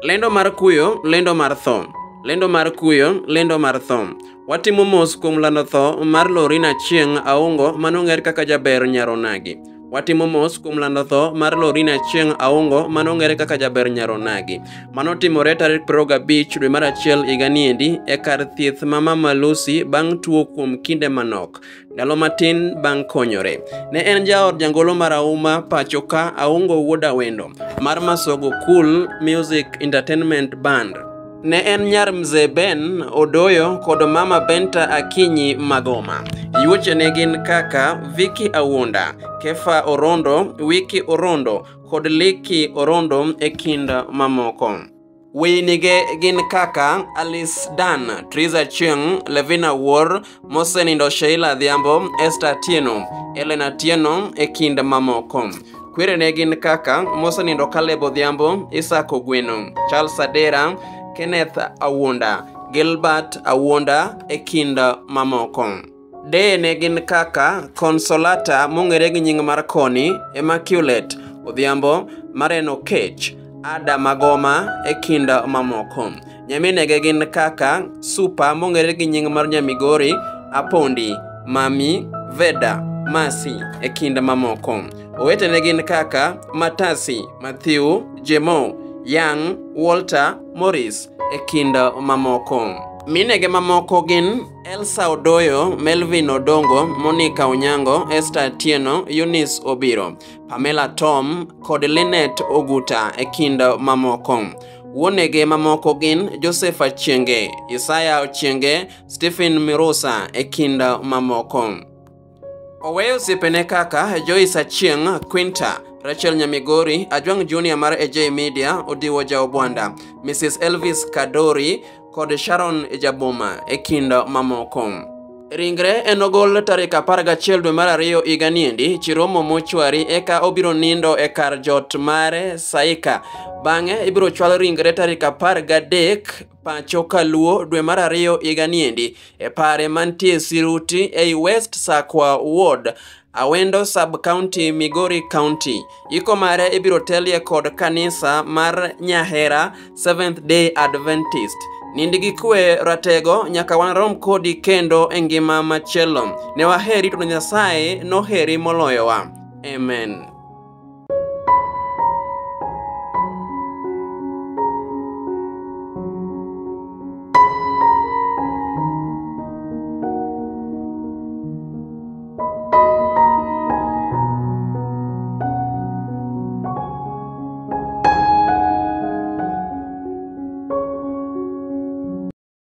Lendo mar kuyo, lendo mar tho. Lendo mar kuyo, lendo mar tho. Watimo mos kuom lando tho mar Lorina Chieng' Aungo manong'er kaka jaber Nyar Onagi. Watimo mos kuom lando tho mar Lorina Chieng' Aungo manong'ere kaka jaber Nyar Onagi. Manotimore tarik 25 dwe mar achiel higani endi e kar thieth ma Mama Lucy bang' tuo kuom kinde manok. Ndalo matin bang' konyore. Ne en jaod jangolo marahuma pacho ka Aungo wuod Awendo mar Masogo Cool Music Entertainment Band. Ne en nyar Mzee Ben Odoyo kod Mama Benta Akinyi Magoma. Yuoche ne gin kaka Vicky Awonda, Kefa Orondo, Wiki Orondo kod Liki Orondo e kind mamoko. Winige gin kaka Alice Dan, Triza Chieng', Levina War, Mosenindo Sheila Dhiambo, Esther Tieno, Elena Tieno e kind mamoko. Kwere ne gin kaka Mosenindo Caleb Odhiambo, Isaac Ogweno, Charles Adera, Kenneth Awonda, Gilbert Awonda e kind mamoko. De ne gin kaka Consolata mong'ere gi nying mar Koni, Immaculate Odhiambo, Mareno Kech, Ada Magoma e kind mamoko. Nyaminege gin kaka Super mong'ere gi nying mar Nyamigori, Apondi, Mami, Veda, Masi e kind mamoko. Owetene gin kaka Matasi, Matthew, Jemo, Young, Walter, Morris e kind mamoko. Minege mamoko gin Elsa Odoyo, Melvin Odongo, Monica Onyango, Esther Tieno, Eunice Obiro, Pamela Tom kod Lynette Oguta e kind mamoko. Wuonege mamoko gin Joseph Achienge, Isaiah Achienge, Stephen Mirusa e kind mamoko. Oweyo osipene kaka Joyce Achieng', Quinta, Rachel Nyamigori, Ajwang Junior mar AJ Media, Odiwo Jaobwanda, Mrs. Elvis Kadori kod Sharon Jaboma e kind mamoko. Ringre enogol tarik 11 dwe mar 2 higani endi Chiromo mochwari eka obiro nindo e kar jot mare Saika. Bang'e ibiro chwal ringre tarik 13 pacho Kaluo dwe mar 2 higani endi e pare mantie Siruti ei West Sakwa Ward, Awendo Sub-County, Migori County. Iko mare ibiro telie kod kanisa mar Nyahera Seventh Day Adventist. Nindi gi kwe ratego nyaka warom kodi kendo e ngima machielo. Ne waheri to Nyasaye noheri moloyowa. Amen.